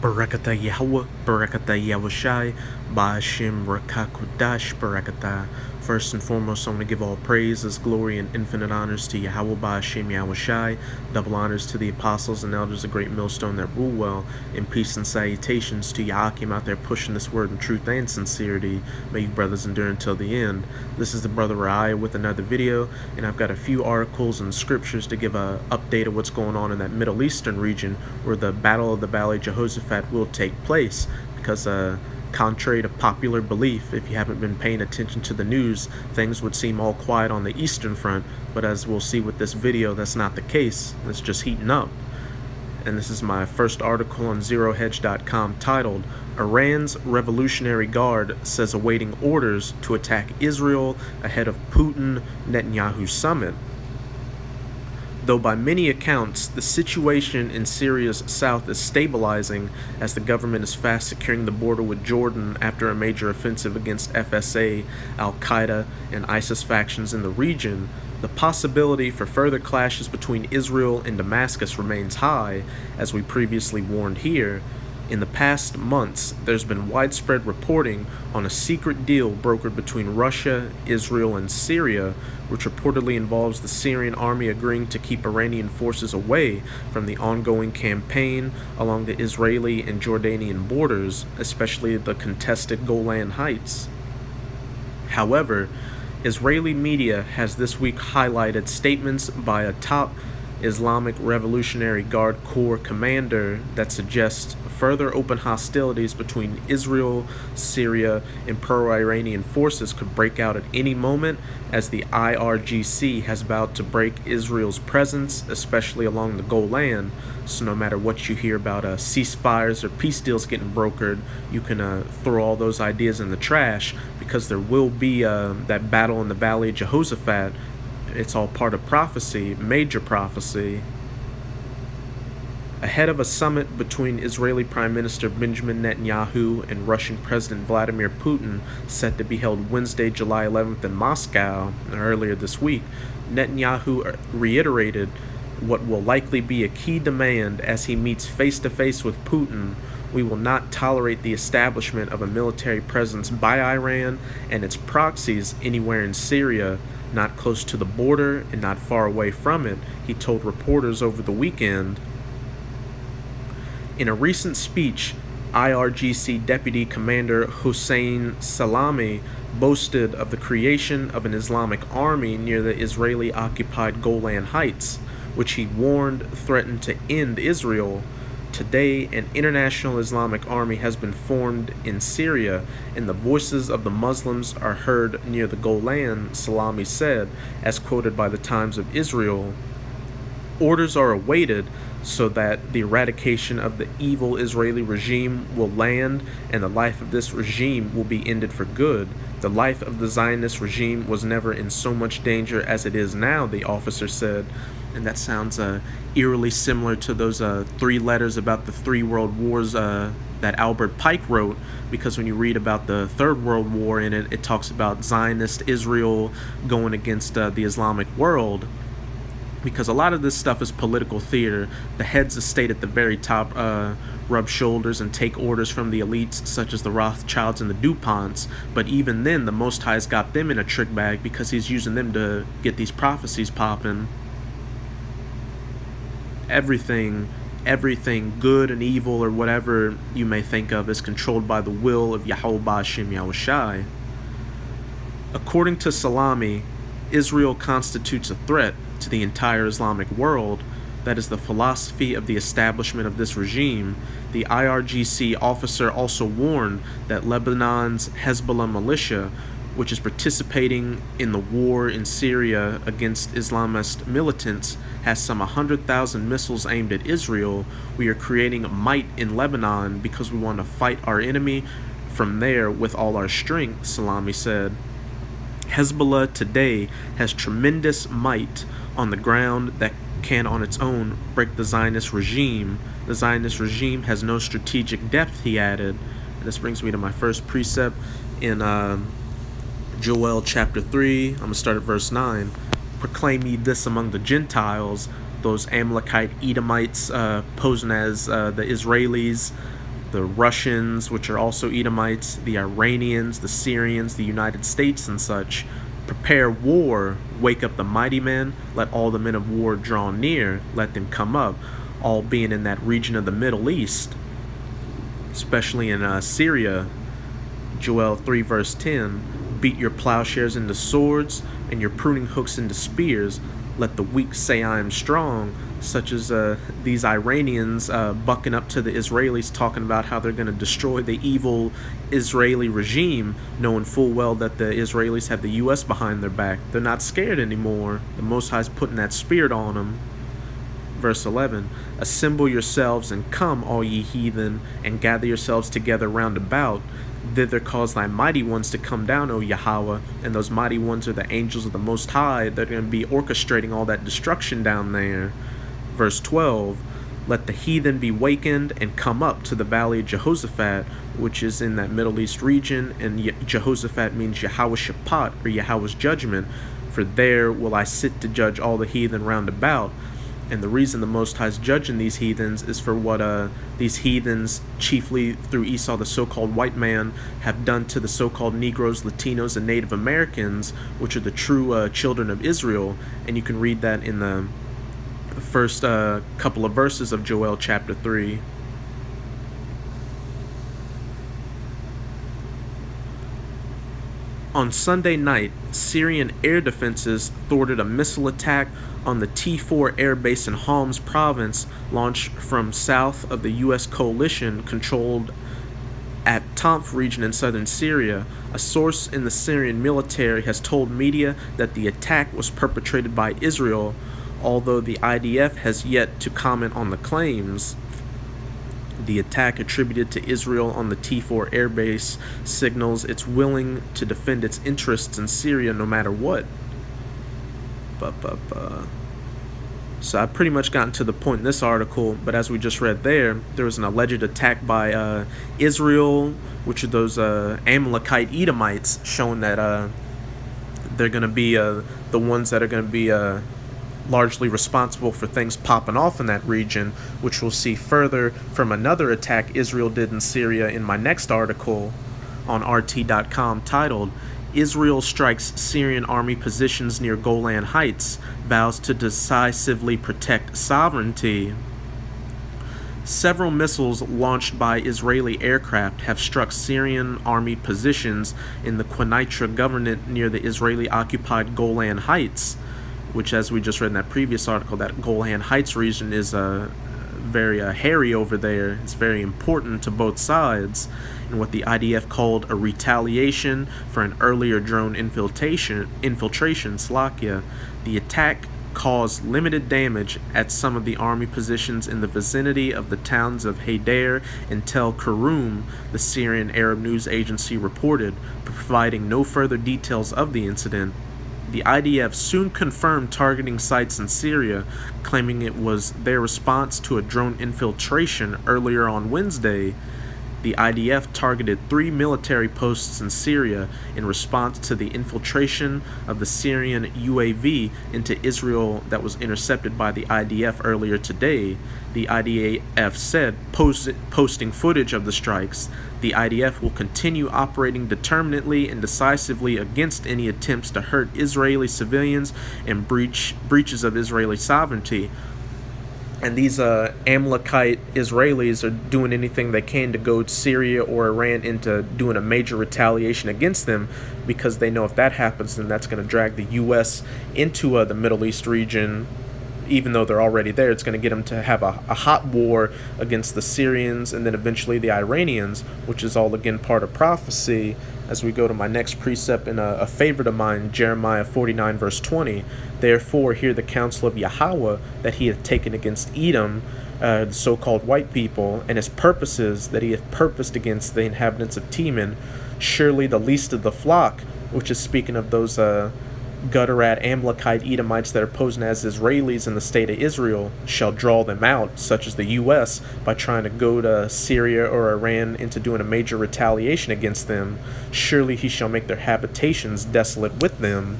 Barakata Yahweh, Barakata Yahushai, Ba'ashim Rakakudash, Barakata. First and foremost, I want to give all praises, glory, and infinite honors to Yahweh, Ba'ashim Yahushai. Double honors to the apostles and elders of Great Millstone that rule well. And peace and salutations to Yahakim out there pushing this word in truth and sincerity. May you brothers endure until the end. This is the brother Raya with another video, and I've got a few articles and scriptures to give a update of what's going on in that Middle Eastern region where the Battle of the Valley Jehoshaphat will take place, because contrary to popular belief, if you haven't been paying attention to the news, things would seem all quiet on the Eastern Front, but as we'll see with this video, that's not the case. It's just heating up. And this is my first article on ZeroHedge.com titled, Iran's Revolutionary Guard says awaiting orders to attack Israel ahead of Putin-Netanyahu summit. Though by many accounts, the situation in Syria's south is stabilizing as the government is fast securing the border with Jordan after a major offensive against FSA, Al-Qaeda, and ISIS factions in the region, the possibility for further clashes between Israel and Damascus remains high, as we previously warned here. In the past months, there's been widespread reporting on a secret deal brokered between Russia, Israel, and Syria, which reportedly involves the Syrian army agreeing to keep Iranian forces away from the ongoing campaign along the Israeli and Jordanian borders, especially the contested Golan Heights. However, Israeli media has this week highlighted statements by a top Islamic Revolutionary Guard Corps commander that suggests further open hostilities between Israel, Syria, and pro-Iranian forces could break out at any moment, as the IRGC has vowed to break Israel's presence, especially along the Golan. So no matter what you hear about ceasefires or peace deals getting brokered, you can throw all those ideas in the trash, because there will be that battle in the Valley of Jehoshaphat. It's all part of prophecy, major prophecy. Ahead of a summit between Israeli Prime Minister Benjamin Netanyahu and Russian President Vladimir Putin set to be held Wednesday, July 11th in Moscow, earlier this week, Netanyahu reiterated what will likely be a key demand as he meets face-to-face with Putin. We will not tolerate the establishment of a military presence by Iran and its proxies anywhere in Syria, not close to the border and not far away from it, he told reporters over the weekend. In a recent speech, IRGC Deputy Commander Hossein Salami boasted of the creation of an Islamic army near the Israeli-occupied Golan Heights, which he warned threatened to end Israel. Today, an international Islamic army has been formed in Syria, and the voices of the Muslims are heard near the Golan, Salami said, as quoted by the Times of Israel. Orders are awaited so that the eradication of the evil Israeli regime will land and the life of this regime will be ended for good. The life of the Zionist regime was never in so much danger as it is now, the officer said. And that sounds eerily similar to those 3 letters about the 3 world wars that Albert Pike wrote, because when you read about the Third World War in it, it talks about Zionist Israel going against the Islamic world, because a lot of this stuff is political theater. The heads of state at the very top rub shoulders and take orders from the elites such as the Rothschilds and the DuPonts, but even then the Most High's got them in a trick bag because he's using them to get these prophecies popping. Everything good and evil or whatever you may think of is controlled by the will of Yahweh Ba'ashim Yahushai. According to Salami, Israel constitutes a threat to the entire Islamic world. That is the philosophy of the establishment of this regime. The IRGC officer also warned that Lebanon's Hezbollah militia, which is participating in the war in Syria against Islamist militants, has some 100,000 missiles aimed at Israel. We are creating a might in Lebanon because we want to fight our enemy from there with all our strength, Salami said. Hezbollah today has tremendous might on the ground that can on its own break the Zionist regime. The Zionist regime has no strategic depth, he added. And this brings me to my first precept in Joel chapter 3. I'm going to start at verse 9. Proclaim ye this among the Gentiles, those Amalekite Edomites posing as the Israelis, the Russians, which are also Edomites, the Iranians, the Syrians, the United States, and such, prepare war, wake up the mighty men, let all the men of war draw near, let them come up, all being in that region of the Middle East, especially in Syria. Joel 3 verse 10, beat your plowshares into swords, and your pruning hooks into spears, let the weak say I am strong, such as these Iranians bucking up to the Israelis, talking about how they're going to destroy the evil Israeli regime, knowing full well that the Israelis have the U.S. behind their back. They're not scared anymore. The Most High's putting that spirit on them. Verse 11, assemble yourselves and come, all ye heathen, and gather yourselves together round about. Thither cause thy mighty ones to come down, O Yahweh, and those mighty ones are the angels of the Most High. They're going to be orchestrating all that destruction down there. Verse 12, let the heathen be wakened and come up to the valley of Jehoshaphat, which is in that Middle East region, and Jehoshaphat means Jehoshaphat, or Yahweh's judgment, for there will I sit to judge all the heathen round about. And the reason the Most High is judging these heathens is for what these heathens, chiefly through Esau, the so-called white man, have done to the so-called Negroes, Latinos, and Native Americans, which are the true children of Israel. And you can read that in the first couple of verses of Joel chapter 3. On Sunday night, Syrian air defenses thwarted a missile attack on the T4 air base in Homs province, launched from south of the U.S. coalition controlled at Tanf region in southern Syria. A source in the Syrian military has told media that the attack was perpetrated by Israel, although the IDF has yet to comment on the claims. The attack attributed to Israel on the T4 airbase signals it's willing to defend its interests in Syria no matter what. So I've pretty much gotten to the point in this article, but as we just read there was an alleged attack by Israel, which are those Amalekite Edomites, showing that they're going to be the ones that are going to be largely responsible for things popping off in that region, which we'll see further from another attack Israel did in Syria in my next article on RT.com titled, Israel Strikes Syrian Army Positions Near Golan Heights, Vows to Decisively Protect Sovereignty. Several missiles launched by Israeli aircraft have struck Syrian army positions in the Quneitra Governorate near the Israeli-occupied Golan Heights, which, as we just read in that previous article, that Golan Heights region is very hairy over there. It's very important to both sides, in what the IDF called a retaliation for an earlier drone infiltration, Slovakia. The attack caused limited damage at some of the army positions in the vicinity of the towns of Haider and Tel Karoum, the Syrian Arab news agency reported, providing no further details of the incident. The IDF soon confirmed targeting sites in Syria, claiming it was their response to a drone infiltration earlier on Wednesday. The IDF targeted 3 military posts in Syria in response to the infiltration of the Syrian UAV into Israel that was intercepted by the IDF earlier today. The IDF said, posting footage of the strikes, the IDF will continue operating determinately and decisively against any attempts to hurt Israeli civilians and breaches of Israeli sovereignty. And these Amalekite Israelis are doing anything they can to goad Syria or Iran into doing a major retaliation against them, because they know if that happens, then that's going to drag the U.S. into the Middle East region. Even though they're already there, it's going to get them to have a hot war against the Syrians and then eventually the Iranians, which is all again part of prophecy. As we go to my next precept in a favorite of mine, Jeremiah 49 verse 20, therefore hear the counsel of Yahweh that he hath taken against Edom, the so-called white people, and his purposes that he hath purposed against the inhabitants of Teman. Surely the least of the flock, which is speaking of those Gutterat Amalekite Edomites that are posing as Israelis in the state of Israel, shall draw them out, such as the U.S., by trying to go to Syria or Iran into doing a major retaliation against them. Surely he shall make their habitations desolate with them.